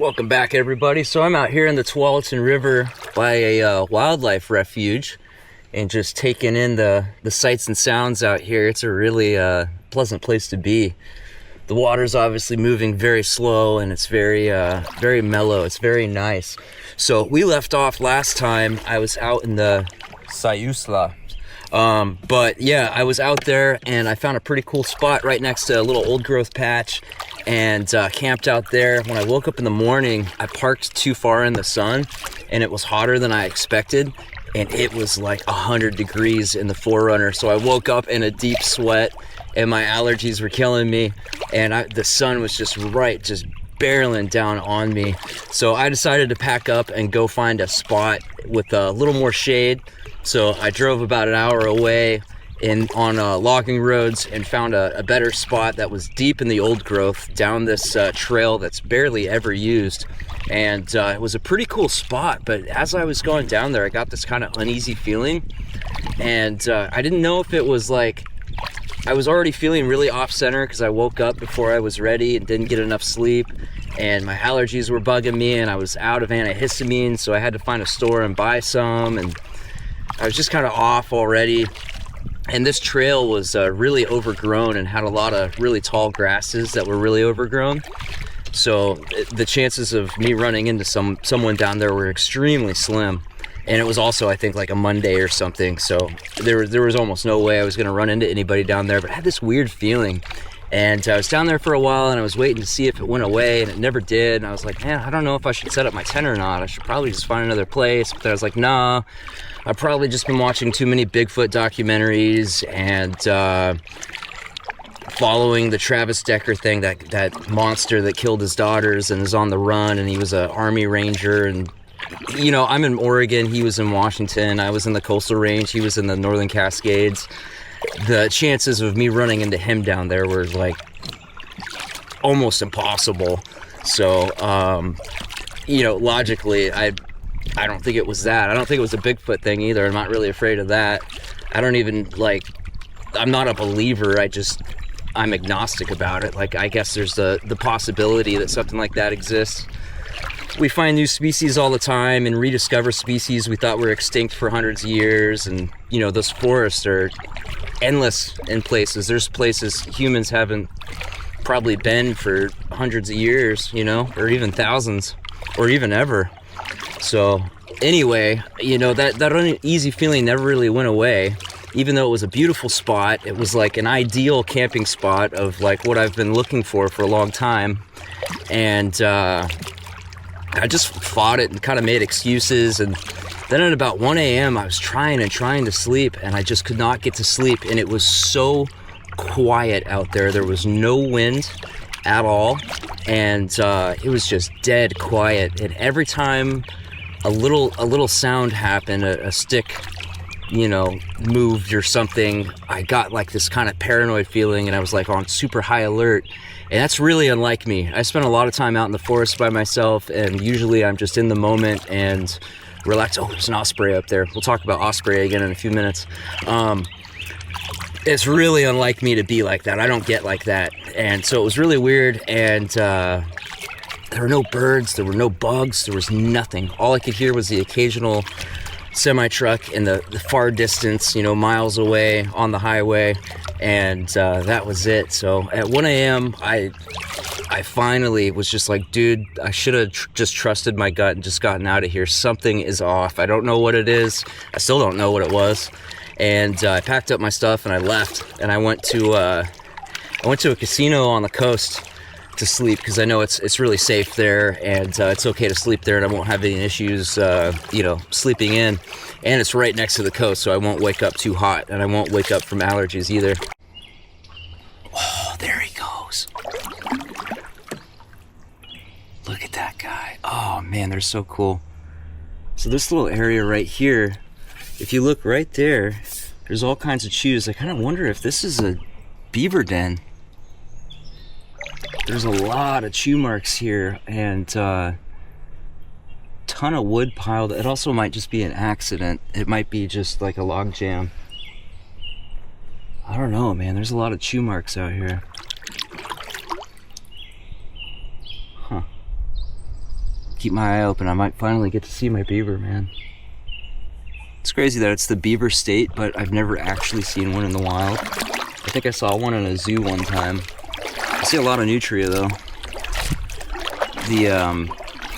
Welcome back, everybody. So I'm out here in the Tualatin River by a wildlife refuge and just taking in the sights and sounds out here. It's a really pleasant place to be. The water's obviously moving very slow and it's very mellow. It's very nice. So we left off last time. I was out in the Sayusla. But yeah, I was out there and I found a pretty cool spot right next to a little old growth patch and camped out there. When I woke up in the morning, I parked too far in the sun and it was hotter than I expected, and it was like 100 degrees in the Forerunner. So I woke up in a deep sweat and my allergies were killing me, and the sun was just barreling down on me. So I decided to pack up and go find a spot with a little more shade. So I drove about an hour away on logging roads and found a better spot that was deep in the old growth down this trail that's barely ever used. And it was a pretty cool spot, but as I was going down there, I got this kind of uneasy feeling. And I didn't know if it was like, I was already feeling really off center because I woke up before I was ready and didn't get enough sleep. And my allergies were bugging me and I was out of antihistamine, so I had to find a store and buy some. And I was just kind of off already. And this trail was really overgrown and had a lot of really tall grasses that were really overgrown. So the chances of me running into someone down there were extremely slim. And it was also, I think, like a Monday or something. So there was almost no way I was going to run into anybody down there. But I had this weird feeling. And I was down there for a while and I was waiting to see if it went away, and it never did. And I was like, man, I don't know if I should set up my tent or not. I should probably just find another place. But then I was like, nah. I've probably just been watching too many Bigfoot documentaries and following the Travis Decker thing, that monster that killed his daughters and is on the run, and he was an Army Ranger. And you know, I'm in Oregon, he was in Washington, I was in the Coastal Range, he was in the Northern Cascades. The chances of me running into him down there were like almost impossible. So you know, logically, I don't think it was that. I don't think it was a Bigfoot thing either. I'm not really afraid of that. I don't even, like, I'm not a believer. I'm agnostic about it. Like, I guess there's the possibility that something like that exists. We find new species all the time and rediscover species we thought were extinct for hundreds of years. And, you know, those forests are endless in places. There's places humans haven't probably been for hundreds of years, you know, or even thousands, or even ever. So anyway, you know, that uneasy feeling never really went away. Even though it was a beautiful spot, it was like an ideal camping spot of like what I've been looking for a long time. And I just fought it and kind of made excuses. And then at about 1 a.m. I was trying to sleep, and I just could not get to sleep. And it was so quiet out there. There was no wind at all. And it was just dead quiet. And every time a little sound happened, a stick, you know, moved or something, I got like this kind of paranoid feeling, and I was like on super high alert. And that's really unlike me. I spend a lot of time out in the forest by myself, and usually I'm just in the moment and relax. Oh, there's an osprey up there. We'll talk about osprey again in a few minutes. It's really unlike me to be like that. I don't get like that. And so it was really weird. And there were no birds, there were no bugs, there was nothing. All I could hear was the occasional semi-truck in the far distance, you know, miles away on the highway. And that was it. So at 1 a.m., I finally was just like, dude, I should have just trusted my gut and just gotten out of here. Something is off. I don't know what it is. I still don't know what it was. And I packed up my stuff and I left. And I went to a casino on the coast to sleep because I know it's really safe there, and it's okay to sleep there, and I won't have any issues, you know, sleeping in. And it's right next to the coast, so I won't wake up too hot, and I won't wake up from allergies either. Oh, there he goes. Look at that guy. Oh man, they're so cool. So this little area right here, if you look right there, there's all kinds of chews. I kind of wonder if this is a beaver den. There's a lot of chew marks here, and ton of wood piled. It also might just be an accident. It might be just like a log jam. I don't know, man. There's a lot of chew marks out here. Huh. keep my eye open. I might finally get to see my beaver, man. It's crazy that it's the beaver state, but I've never actually seen one in the wild. I think I saw one in a zoo one time. I see a lot of nutria though. The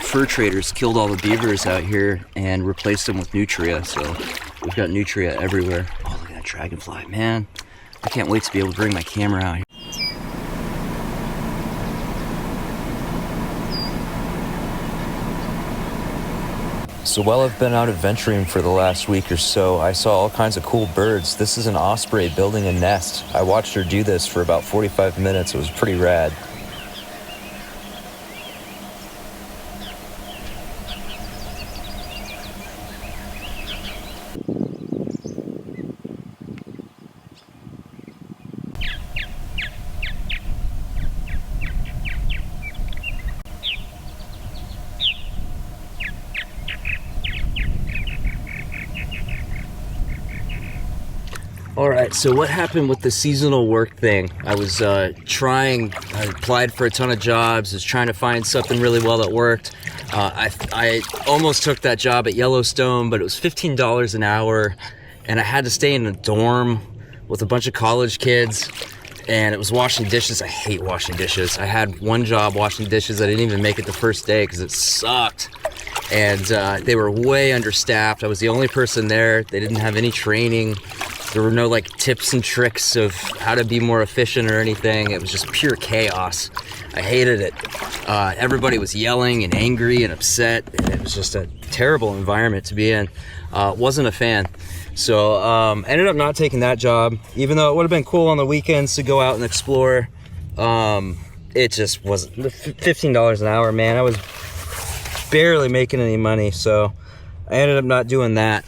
fur traders killed all the beavers out here and replaced them with nutria, so we've got nutria everywhere. Oh, look at that dragonfly, man. I can't wait to be able to bring my camera out here. So while I've been out adventuring for the last week or so, I saw all kinds of cool birds. This is an osprey building a nest. I watched her do this for about 45 minutes. It was pretty rad. Alright, so what happened with the seasonal work thing? I was I applied for a ton of jobs, was trying to find something really well that worked. I almost took that job at Yellowstone, but it was $15 an hour, and I had to stay in a dorm with a bunch of college kids, and it was washing dishes. I hate washing dishes. I had one job washing dishes. I didn't even make it the first day because it sucked. And they were way understaffed. I was the only person there. They didn't have any training. There were no like tips and tricks of how to be more efficient or anything. It was just pure chaos. I hated it. Everybody was yelling and angry and upset, and it was just a terrible environment to be in. Wasn't a fan. So ended up not taking that job, even though it would have been cool on the weekends to go out and explore. It just wasn't. $15 an hour, man. I was barely making any money, so I ended up not doing that.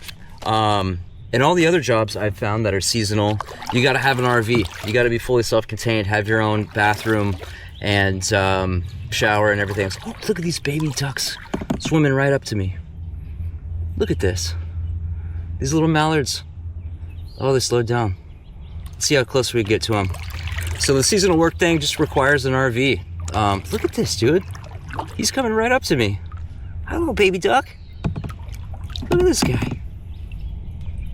And all the other jobs I've found that are seasonal, you gotta have an RV. You gotta be fully self-contained, have your own bathroom and shower and everything. Oh, look at these baby ducks swimming right up to me. Look at this. These little mallards. Oh, they slowed down. Let's see how close we get to them. So the seasonal work thing just requires an RV. Look at this, dude. He's coming right up to me. Hi, little baby duck. Look at this guy.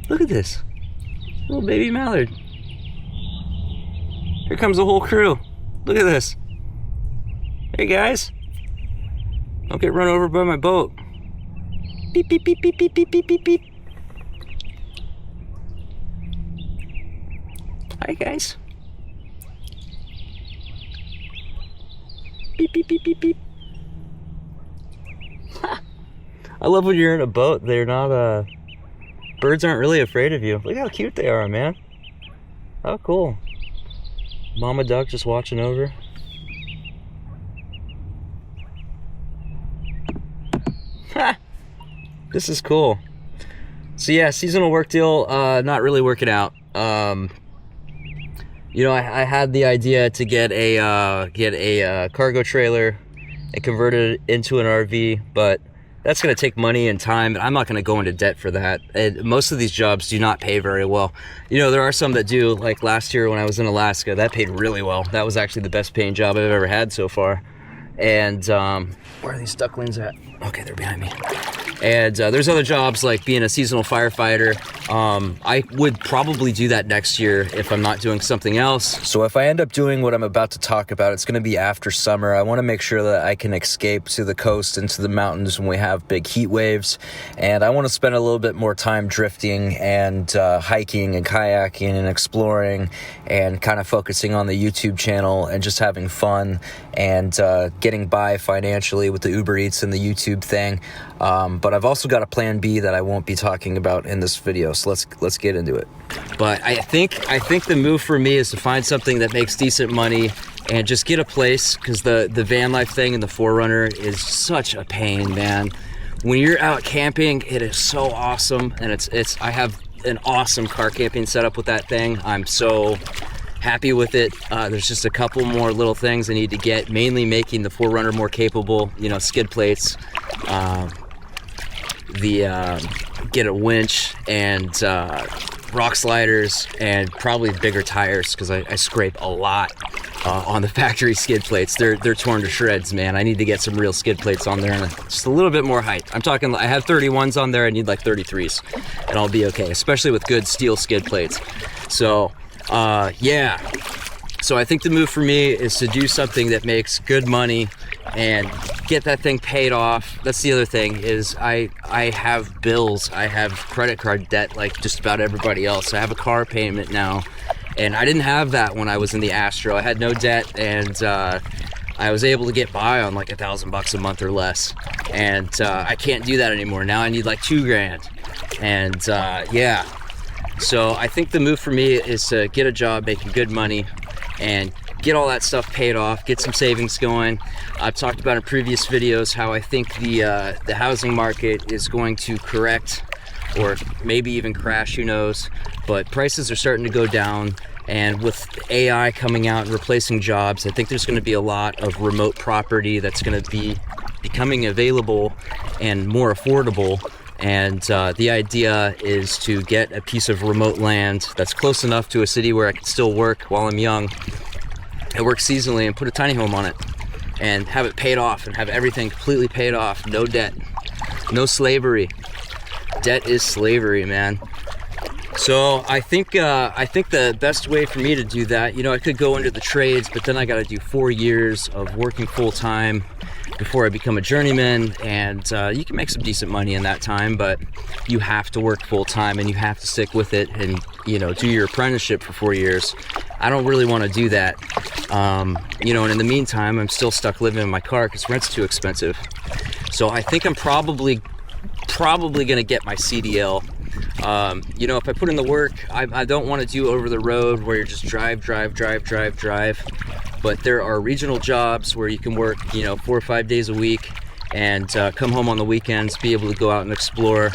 Look at this. Little baby mallard. Here comes the whole crew. Look at this. Hey, guys. Don't get run over by my boat. Beep, beep, beep, beep, beep, beep, beep, beep, beep. Hi, guys. Beep, beep, beep, beep, beep. I love when you're in a boat. They're not, birds aren't really afraid of you. Look how cute they are, man. How cool. Mama duck just watching over. Ha! This is cool. So yeah, seasonal work deal, not really working out. You know, I had the idea to get a cargo trailer and convert it into an RV, but that's going to take money and time, and I'm not going to go into debt for that. And most of these jobs do not pay very well. You know, there are some that do, like last year when I was in Alaska, that paid really well. That was actually the best paying job I've ever had so far. And where are these ducklings at? Okay, they're behind me. And there's other jobs like being a seasonal firefighter. I would probably do that next year if I'm not doing something else. So if I end up doing what I'm about to talk about, it's gonna be after summer. I wanna make sure that I can escape to the coast and to the mountains when we have big heat waves. And I wanna spend a little bit more time drifting and hiking and kayaking and exploring and kind of focusing on the YouTube channel and just having fun and getting by financially with the Uber Eats and the YouTube thing. But I've also got a plan B that I won't be talking about in this video, so let's get into it. But I think the move for me is to find something that makes decent money and just get a place, because the van life thing and the 4Runner is such a pain, man. When you're out camping, it is so awesome, and I have an awesome car camping setup with that thing. I'm so happy with it. There's just a couple more little things I need to get, mainly making the 4Runner more capable, you know, skid plates, get a winch and rock sliders, and probably bigger tires, because I scrape a lot. on the factory skid plates. They're torn to shreds, man. I need to get some real skid plates on there and just a little bit more height. I'm talking, I have 31s on there. I need like 33s and I'll be okay, especially with good steel skid plates. So yeah, so I think the move for me is to do something that makes good money and get that thing paid off. That's the other thing, is I have bills. I have credit card debt like just about everybody else. I have a car payment now, and I didn't have that when I was in the Astro. I had no debt, and I was able to get by on like $1,000 a month or less. And I can't do that anymore. Now I need like $2,000. And yeah, so I think the move for me is to get a job making good money and get all that stuff paid off, get some savings going. I've talked about in previous videos how I think the housing market is going to correct, or maybe even crash, who knows, but prices are starting to go down, and with AI coming out and replacing jobs, I think there's going to be a lot of remote property that's going to be becoming available and more affordable. And the idea is to get a piece of remote land that's close enough to a city where I can still work while I'm young and work seasonally, and put a tiny home on it and have it paid off and have everything completely paid off. No debt, no slavery. Debt is slavery, man. So I think the best way for me to do that, you know, I could go into the trades, but then I got to do 4 years of working full time before I become a journeyman, and you can make some decent money in that time, but you have to work full time and you have to stick with it and, you know, do your apprenticeship for 4 years. I don't really want to do that. You know, and in the meantime, I'm still stuck living in my car because rent's too expensive. So I think I'm probably gonna get my CDL. You know, if I put in the work, I don't want to do over the road where you're just drive. But there are regional jobs where you can work, you know, 4 or 5 days a week and come home on the weekends, be able to go out and explore.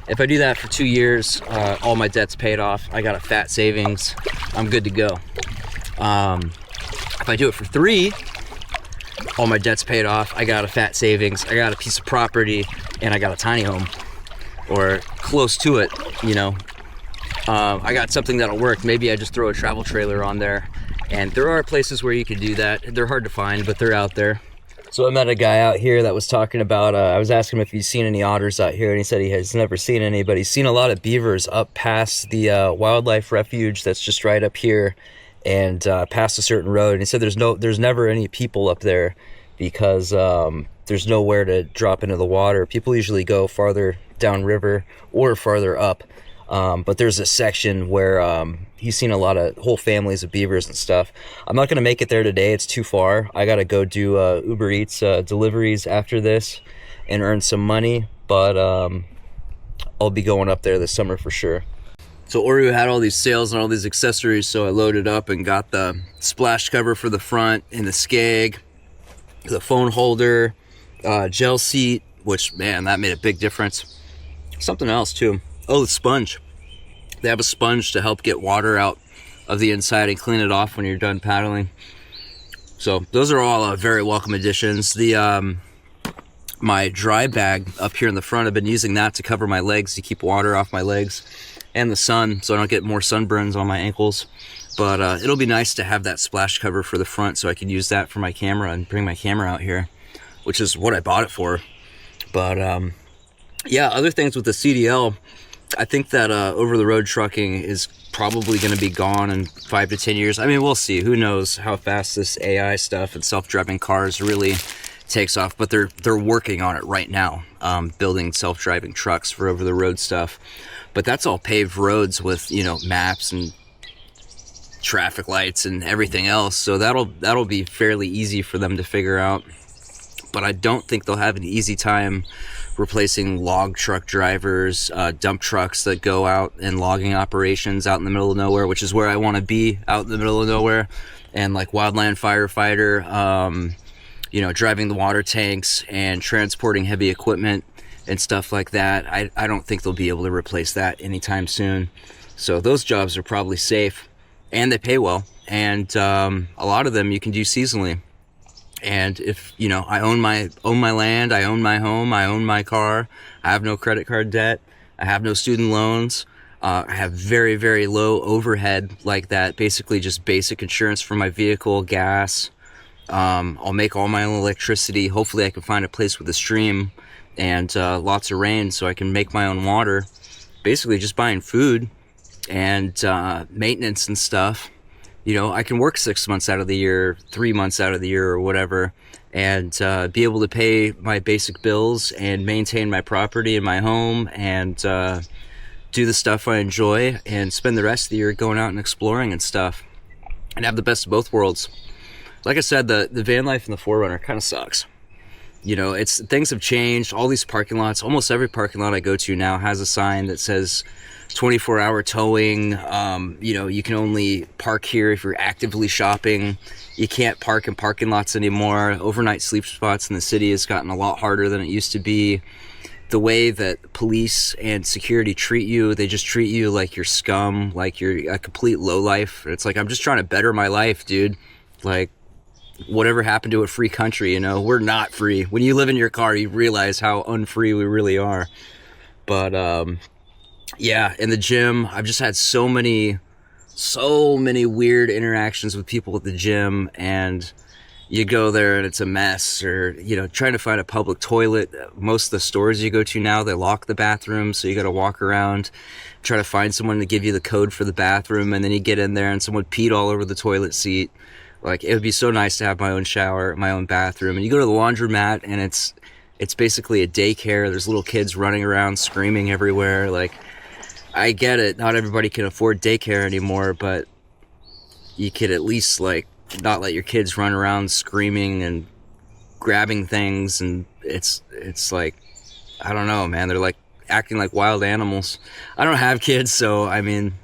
If I do that for 2 years, all my debt's paid off. I got a fat savings. I'm good to go. If I do it for 3, all my debt's paid off. I got a fat savings. I got a piece of property, and I got a tiny home, or close to it. You know, I got something that'll work. Maybe I just throw a travel trailer on there. And there are places where you can do that. They're hard to find, but they're out there. So I met a guy out here that was talking about, I was asking him if he's seen any otters out here, and he said he has never seen any, but he's seen a lot of beavers up past the wildlife refuge that's just right up here, and past a certain road. And he said there's never any people up there because there's nowhere to drop into the water. People usually go farther downriver or farther up. But there's a section where he's seen a lot of whole families of beavers and stuff. I'm not going to make it there today. It's too far. I got to go do Uber Eats deliveries after this and earn some money. But I'll be going up there this summer for sure. So Oreo had all these sales and all these accessories, so I loaded up and got the splash cover for the front and the skeg, the phone holder, gel seat, which, man, that made a big difference. Something else too. Oh, the sponge. They have a sponge to help get water out of the inside and clean it off when you're done paddling. So those are all very welcome additions. The my dry bag up here in the front, I've been using that to cover my legs, to keep water off my legs and the sun, so I don't get more sunburns on my ankles. But it'll be nice to have that splash cover for the front, so I can use that for my camera and bring my camera out here, which is what I bought it for. But yeah, other things with the CDL, I think that over-the-road trucking is probably going to be gone in 5 to 10 years. I mean, we'll see. Who knows how fast this AI stuff and self-driving cars really takes off, but they're working on it right now, building self-driving trucks for over-the-road stuff. But that's all paved roads with, you know, maps and traffic lights and everything else. So that'll be fairly easy for them to figure out. But I don't think they'll have an easy time replacing log truck drivers, dump trucks that go out in logging operations out in the middle of nowhere, which is where I want to be, out in the middle of nowhere, and like wildland firefighter, you know, driving the water tanks and transporting heavy equipment and stuff like that. I don't think they'll be able to replace that anytime soon. So those jobs are probably safe, and they pay well, and a lot of them you can do seasonally. And if, you know, I own my land, I own my home, I own my car, I have no credit card debt, I have no student loans, I have very, very low overhead like that. Basically just basic insurance for my vehicle, gas. I'll make all my own electricity. Hopefully I can find a place with a stream and lots of rain so I can make my own water. Basically just buying food and maintenance and stuff. You know, I can work 6 months out of the year, 3 months out of the year or whatever, and be able to pay my basic bills and maintain my property and my home and do the stuff I enjoy and spend the rest of the year going out and exploring and stuff and have the best of both worlds. Like I said, the van life in the 4Runner kind of sucks. You know, things have changed. All these parking lots, almost every parking lot I go to now has a sign that says 24-hour towing. You know, you can only park here if you're actively shopping. You can't park in parking lots anymore. Overnight sleep spots in the city has gotten a lot harder than it used to be. The way that police and security treat you, they just treat you like you're scum, like you're a complete lowlife. It's like, I'm just trying to better my life, dude. Like, whatever happened to a free country, you know? We're not free. When you live in your car, you realize how unfree we really are. But, yeah, in the gym, I've just had so many weird interactions with people at the gym, and you go there and it's a mess, or, you know, trying to find a public toilet. Most of the stores you go to now, they lock the bathroom, so you got to walk around, try to find someone to give you the code for the bathroom, and then you get in there and someone peed all over the toilet seat. Like, it would be so nice to have my own shower, my own bathroom. And you go to the laundromat and it's basically a daycare. There's little kids running around screaming everywhere. Like, I get it, not everybody can afford daycare anymore, but you could at least, like, not let your kids run around screaming and grabbing things. And it's like, I don't know, man, they're like acting like wild animals. I don't have kids, so I mean,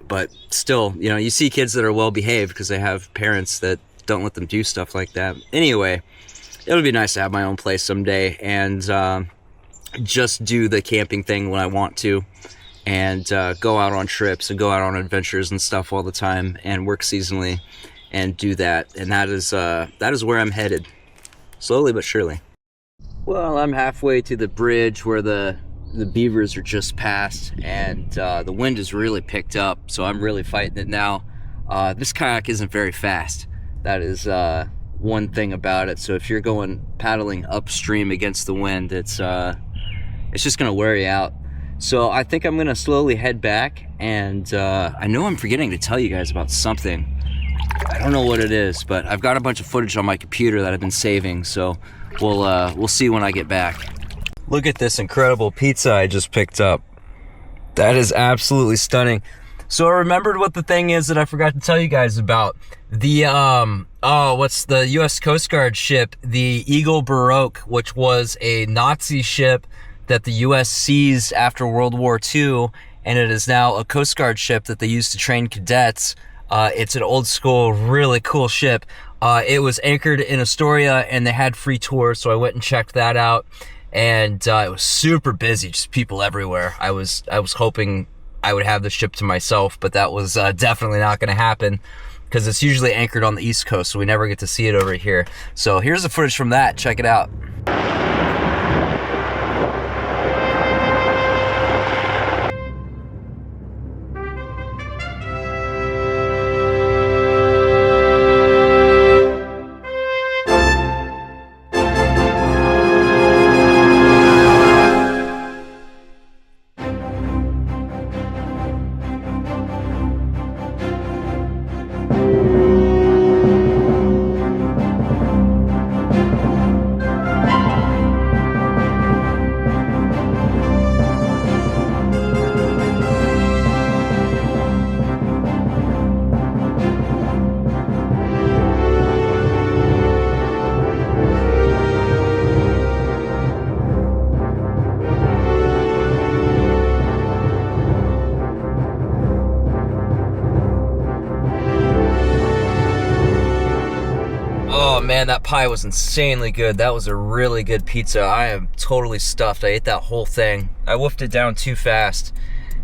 but still, you know, you see kids that are well behaved because they have parents that don't let them do stuff like that. Anyway, it'll be nice to have my own place someday and just do the camping thing when I want to, and go out on trips and go out on adventures and stuff all the time and work seasonally and do that. And that is where I'm headed, slowly but surely. Well, I'm halfway to the bridge where the beavers are just past, and the wind has really picked up, so I'm really fighting it now. This kayak isn't very fast. That is one thing about it. So if you're going paddling upstream against the wind, it's just gonna wear you out. So I think I'm gonna slowly head back, and I know I'm forgetting to tell you guys about something. I don't know what it is, but I've got a bunch of footage on my computer that I've been saving, so we'll see when I get back. Look at this incredible pizza I just picked up. That is absolutely stunning. So I remembered what the thing is that I forgot to tell you guys about. The, what's the U.S. Coast Guard ship, the Eagle Baroque, which was a Nazi ship that the U.S. seized after World War II, and it is now a Coast Guard ship that they use to train cadets. It's an old school, really cool ship. It was anchored in Astoria, and they had free tours, so I went and checked that out. And it was super busy, just people everywhere. I was hoping I would have the ship to myself, but that was definitely not going to happen because it's usually anchored on the East Coast, so we never get to see it over here. So here's the footage from that. Check it out. Man, that pie was insanely good. That was a really good pizza. I am totally stuffed. I ate that whole thing. I wolfed it down too fast.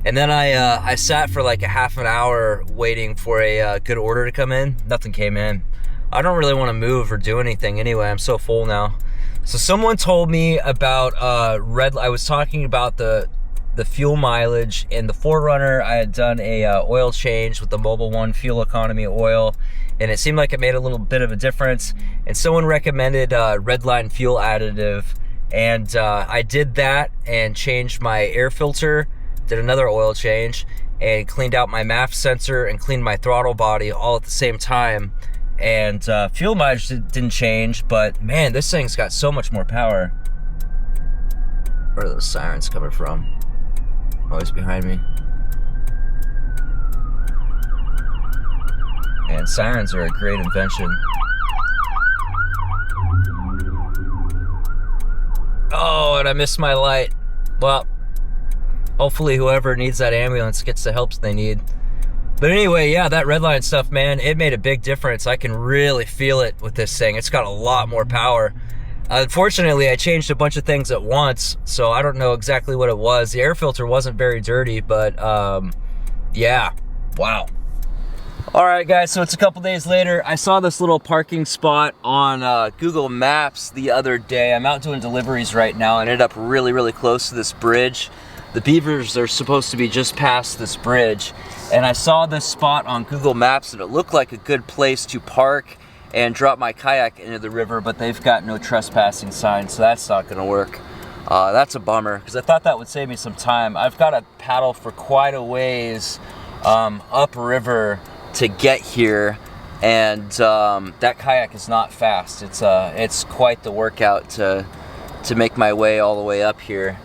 And then I sat for like a half an hour waiting for a good order to come in. Nothing came in. I don't really want to move or do anything anyway. I'm so full now. So someone told me about I was talking about the the fuel mileage. In the 4Runner, I had done a oil change with the Mobil 1 fuel economy oil, and it seemed like it made a little bit of a difference. And someone recommended Redline fuel additive, and I did that and changed my air filter, did another oil change, and cleaned out my MAF sensor and cleaned my throttle body all at the same time. And fuel mileage didn't change, but man, this thing's got so much more power. Where are those sirens coming from? Always behind me. And sirens are a great invention. Oh, and I missed my light. Well, hopefully whoever needs that ambulance gets the help they need. But anyway, yeah, that Redline stuff, man, it made a big difference. I can really feel it with this thing. It's got a lot more power. Unfortunately, I changed a bunch of things at once, so I don't know exactly what it was. The air filter wasn't very dirty, but yeah, wow. All right, guys, so it's a couple days later. I saw this little parking spot on Google Maps the other day. I'm out doing deliveries right now. I ended up really, really close to this bridge. The beavers are supposed to be just past this bridge. And I saw this spot on Google Maps and it looked like a good place to park and drop my kayak into the river, but they've got no trespassing sign, so that's not gonna work. That's a bummer, because I thought that would save me some time. I've got to paddle for quite a ways upriver to get here, and that kayak is not fast. It's quite the workout to make my way all the way up here.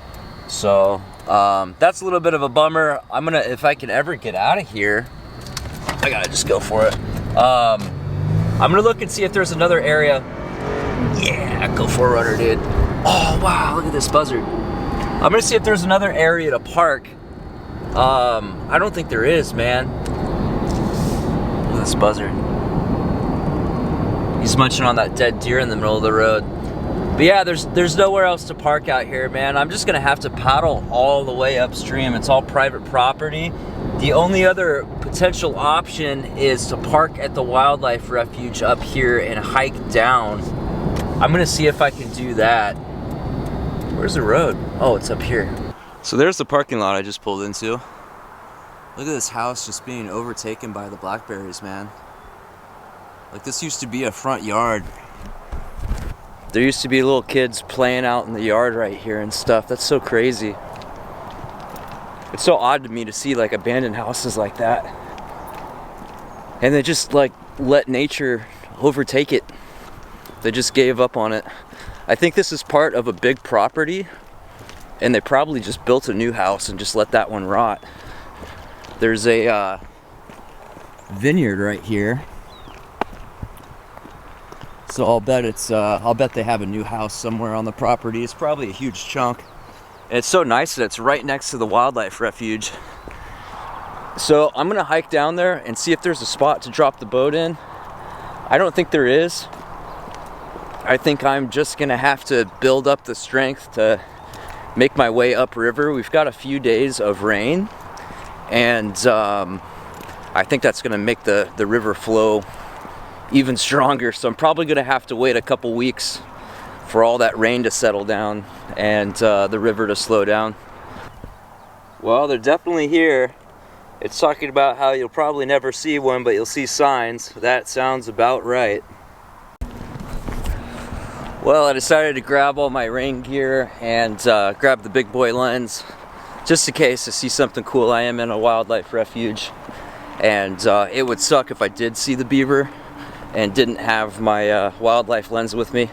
So that's a little bit of a bummer. I'm gonna, if I can ever get out of here, I gotta just go for it. I'm gonna look and see if there's another area. Yeah, go 4Runner, dude. Oh wow, look at this buzzard. I'm gonna see if there's another area to park. I don't think there is, man. Look at this buzzard. He's munching on that dead deer in the middle of the road. But yeah, there's nowhere else to park out here, man. I'm just gonna have to paddle all the way upstream. It's all private property. The only other potential option is to park at the wildlife refuge up here and hike down. I'm gonna see if I can do that. Where's the road? Oh, it's up here. So there's the parking lot I just pulled into. Look at this house just being overtaken by the blackberries, man. Like, this used to be a front yard. There used to be little kids playing out in the yard right here and stuff. That's so crazy. It's so odd to me to see like abandoned houses like that. And they just like let nature overtake it. They just gave up on it. I think this is part of a big property, and they probably just built a new house and just let that one rot. There's a vineyard right here. So I'll bet they have a new house somewhere on the property. It's probably a huge chunk. And it's so nice that it's right next to the wildlife refuge. So I'm gonna hike down there and see if there's a spot to drop the boat in. I don't think there is. I think I'm just gonna have to build up the strength to make my way upriver. We've got a few days of rain, and I think that's gonna make the river flow even stronger. So I'm probably gonna have to wait a couple weeks for all that rain to settle down and the river to slow down. Well, they're definitely here. It's talking about how you'll probably never see one, but you'll see signs. That sounds about right. Well, I decided to grab all my rain gear and grab the big boy lens, just in case I see something cool. I am in a wildlife refuge, and it would suck if I did see the beaver and didn't have my wildlife lens with me.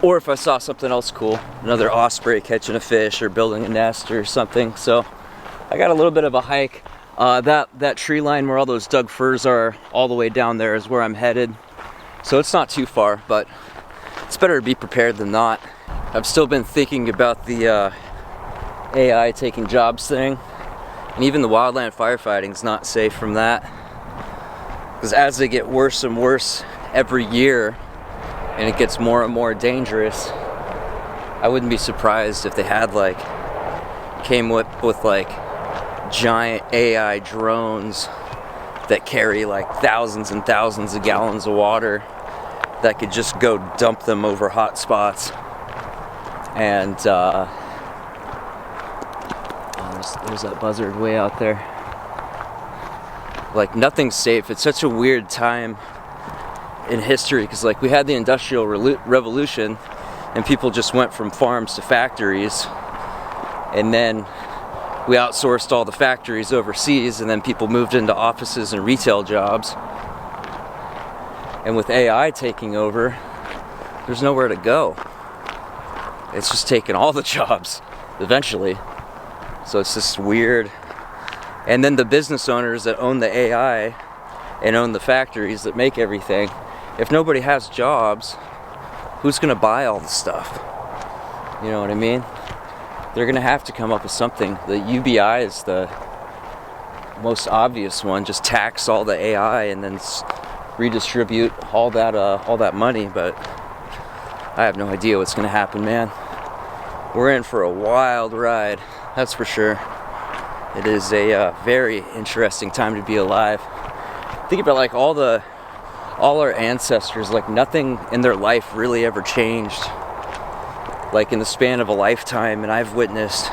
Or if I saw something else cool, another osprey catching a fish or building a nest or something. So I got a little bit of a hike. That tree line where all those Doug firs are all the way down there is where I'm headed. So it's not too far, but it's better to be prepared than not. I've still been thinking about the AI taking jobs thing. And even the wildland firefighting is not safe from that. Because as they get worse and worse every year, and it gets more and more dangerous, I wouldn't be surprised if they had came with like giant AI drones that carry like thousands and thousands of gallons of water that could just go dump them over hot spots. And There's that buzzard way out there. Like, nothing's safe. It's such a weird time in history, because like we had the Industrial Revolution and people just went from farms to factories, and then we outsourced all the factories overseas, and then people moved into offices and retail jobs. And with AI taking over, there's nowhere to go. It's just taking all the jobs eventually. So it's just weird. And then the business owners that own the AI and own the factories that make everything, if nobody has jobs, who's gonna buy all the stuff? You know what I mean? They're gonna have to come up with something. The UBI is the most obvious one. Just tax all the AI and then redistribute all that money. But I have no idea what's gonna happen, man. We're in for a wild ride, that's for sure. It is a very interesting time to be alive. Think about like all our ancestors, like nothing in their life really ever changed, like in the span of a lifetime, and I've witnessed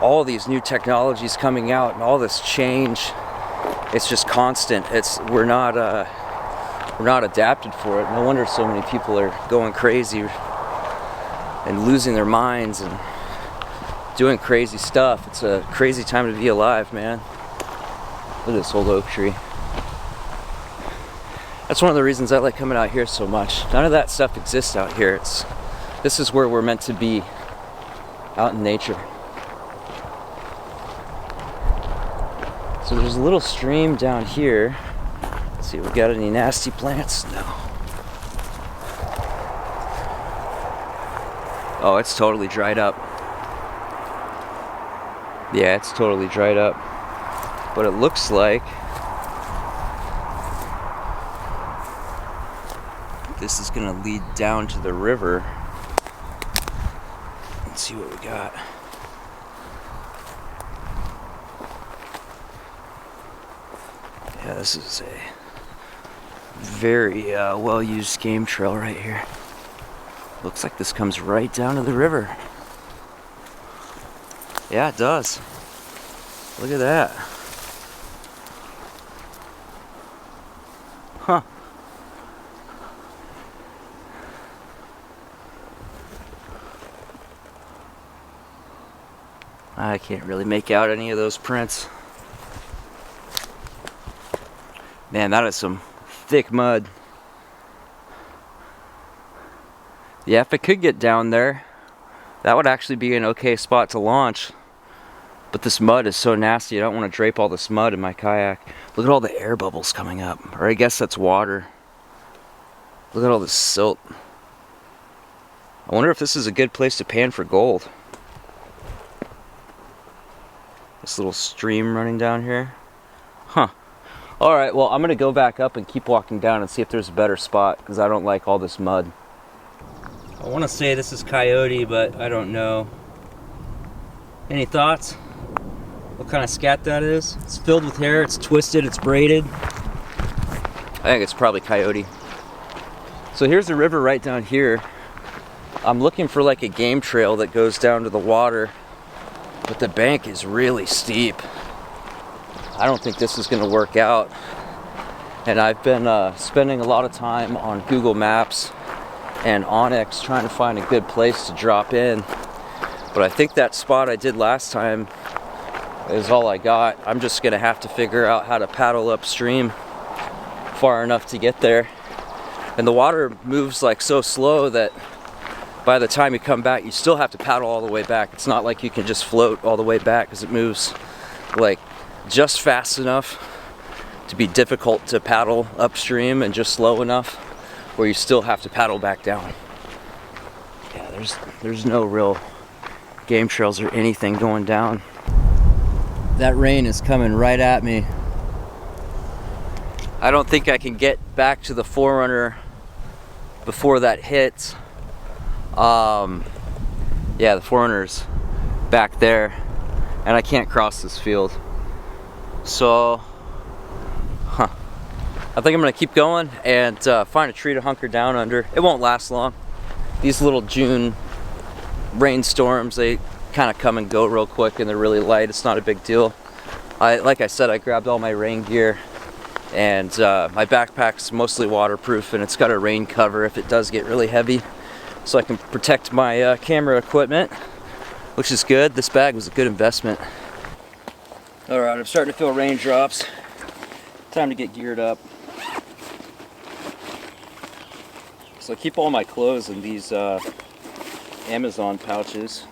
all these new technologies coming out and all this change. It's just constant. We're not adapted for it. No wonder so many people are going crazy and losing their minds and doing crazy stuff. It's a crazy time to be alive, man. Look at this old oak tree. That's one of the reasons I like coming out here so much. None of that stuff exists out here. This is where we're meant to be, out in nature. So there's a little stream down here. Let's see if we got any nasty plants. No. Oh, it's totally dried up. Yeah, it's totally dried up. But it looks like this is gonna lead down to the river. Let's see what we got. Yeah, this is a very well-used game trail right here. Looks like this comes right down to the river. Yeah, it does. Look at that. Huh. I can't really make out any of those prints. Man, that is some thick mud. Yeah, if it could get down there, that would actually be an okay spot to launch. But this mud is so nasty, I don't want to drape all this mud in my kayak. Look at all the air bubbles coming up. Or I guess that's water. Look at all this silt. I wonder if this is a good place to pan for gold. This little stream running down here. Huh. Alright, well, I'm going to go back up and keep walking down and see if there's a better spot, because I don't like all this mud. I want to say this is coyote, but I don't know. Any thoughts? What kind of scat that is? It's filled with hair, it's twisted, it's braided. I think it's probably coyote. So here's the river right down here. I'm looking for like a game trail that goes down to the water, but the bank is really steep. I don't think this is going to work out. And I've been spending a lot of time on Google Maps and Onyx trying to find a good place to drop in. But I think that spot I did last time is all I got. I'm just going to have to figure out how to paddle upstream far enough to get there. And the water moves like so slow that by the time you come back, you still have to paddle all the way back. It's not like you can just float all the way back, because it moves like just fast enough to be difficult to paddle upstream and just slow enough where you still have to paddle back down. Yeah, there's no real game trails or anything going down. That rain is coming right at me. I don't think I can get back to the Forerunner before that hits. Yeah, the Forerunner's back there, and I can't cross this field. So, I think I'm gonna keep going and find a tree to hunker down under. It won't last long. These little June rainstorms, they kind of come and go real quick, and they're really light. It's not a big deal. Like I said, I grabbed all my rain gear, and my backpack's mostly waterproof, and it's got a rain cover if it does get really heavy, so I can protect my camera equipment, which is good. This bag was a good investment. Alright, I'm starting to feel raindrops. Time to get geared up. So I keep all my clothes in these Amazon pouches.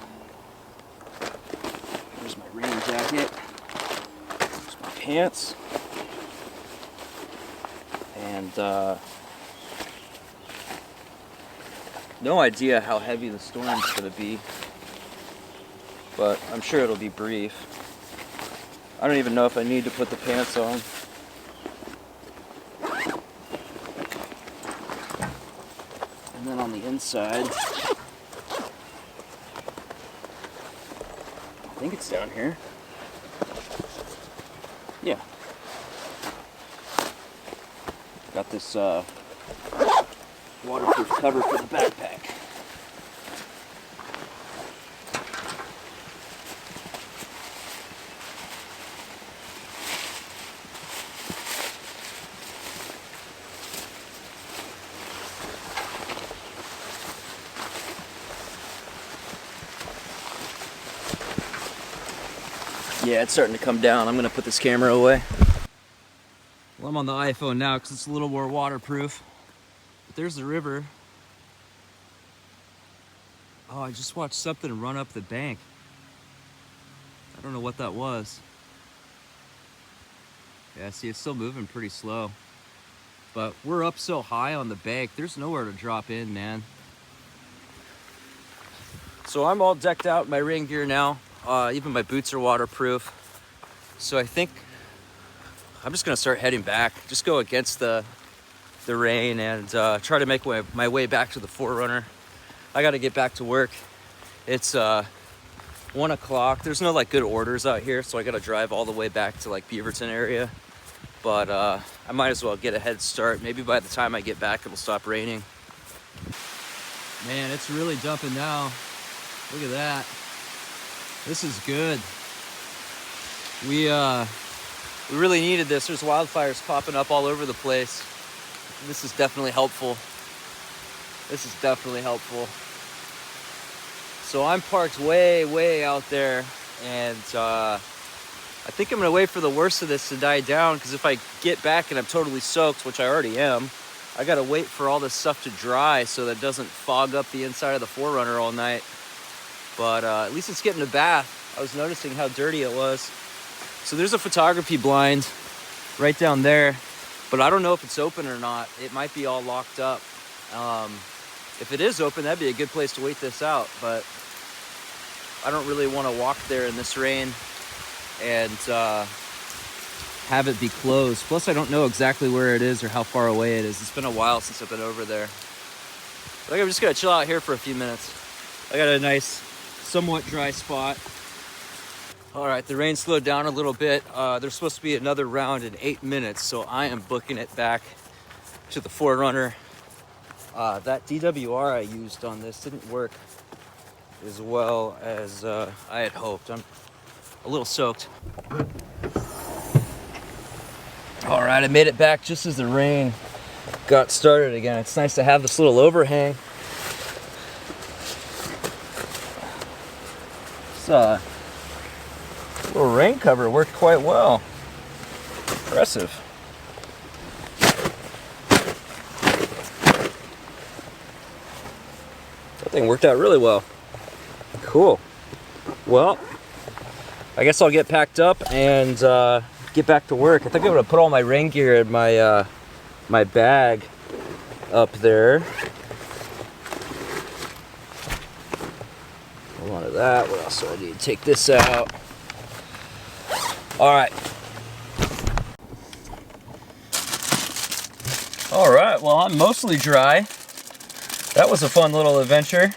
There's my rain jacket. There's my pants. And no idea how heavy the storm's going to be, but I'm sure it'll be brief. I don't even know if I need to put the pants on. And then on the inside, I think it's down here. Yeah. Got this waterproof cover for the backpack. Yeah, it's starting to come down. I'm gonna put this camera away. Well, I'm on the iPhone now because it's a little more waterproof. But there's the river. Oh, I just watched something run up the bank. I don't know what that was. Yeah, see, it's still moving pretty slow. But we're up so high on the bank, there's nowhere to drop in, man. So I'm all decked out in my rain gear now. Even my boots are waterproof. So I think I'm just gonna start heading back. Just go against the rain and try to make my way back to the 4Runner. I gotta get back to work. It's 1 o'clock. There's no like good orders out here, so I gotta drive all the way back to like Beaverton area. But I might as well get a head start. Maybe by the time I get back, it'll stop raining. Man, it's really dumping now. Look at that. This is good. We really needed this. There's wildfires popping up all over the place. This is definitely helpful. This is definitely helpful. So I'm parked way out there, and I think I'm gonna wait for the worst of this to die down, because if I get back and I'm totally soaked, which I already am, I gotta wait for all this stuff to dry so that it doesn't fog up the inside of the 4Runner all night. But at least it's getting a bath. I was noticing how dirty it was. So there's a photography blind right down there, but I don't know if it's open or not. It might be all locked up. If it is open, that'd be a good place to wait this out, but I don't really want to walk there in this rain and have it be closed. Plus, I don't know exactly where it is or how far away it is. It's been a while since I've been over there. I think I'm just gonna chill out here for a few minutes. I got a nice, somewhat dry spot. All right, the rain slowed down a little bit. There's supposed to be another round in 8 minutes, so I am booking it back to the 4Runner. That DWR I used on this didn't work as well as I had hoped. I'm a little soaked. All right, I made it back just as the rain got started again. It's nice to have this little overhang. This little rain cover worked quite well. Impressive. That thing worked out really well. Cool. Well, I guess I'll get packed up and get back to work. I think I'm gonna put all my rain gear in my my bag up there. Hold on to that. What else do I need? Take this out. All right. All right. Well, I'm mostly dry. That was a fun little adventure.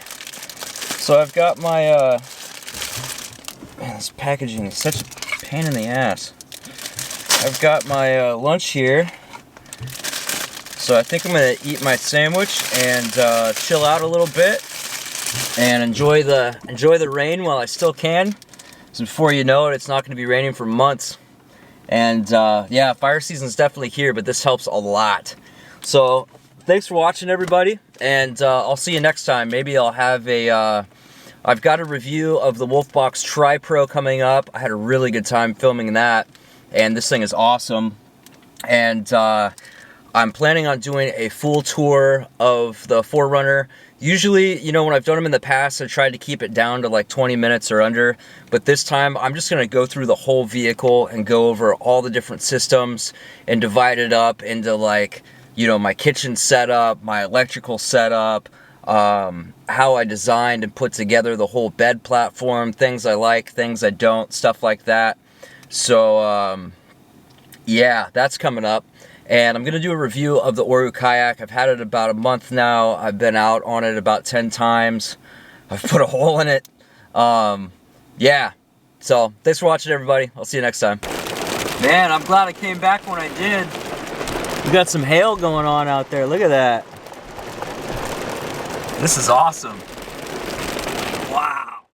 So I've got my man, this packaging is such a pain in the ass. I've got my lunch here. So I think I'm gonna eat my sandwich and chill out a little bit. and enjoy the rain while I still can. So before you know it, it's not going to be raining for months. And yeah, fire season's definitely here, but this helps a lot. So thanks for watching, everybody, and I'll see you next time. Maybe I'll have a I've got a review of the Wolfbox Tri-Pro coming up. I had a really good time filming that, and this thing is awesome. And I'm planning on doing a full tour of the 4Runner. Usually, you know, when I've done them in the past, I tried to keep it down to like 20 minutes or under. But this time, I'm just going to go through the whole vehicle and go over all the different systems and divide it up into, like, you know, my kitchen setup, my electrical setup, how I designed and put together the whole bed platform, things I like, things I don't, stuff like that. So, yeah, that's coming up. And I'm going to do a review of the Oru kayak. I've had it about a month now. I've been out on it about 10 times. I've put a hole in it. Yeah. So, thanks for watching, everybody. I'll see you next time. Man, I'm glad I came back when I did. We got some hail going on out there. Look at that. This is awesome.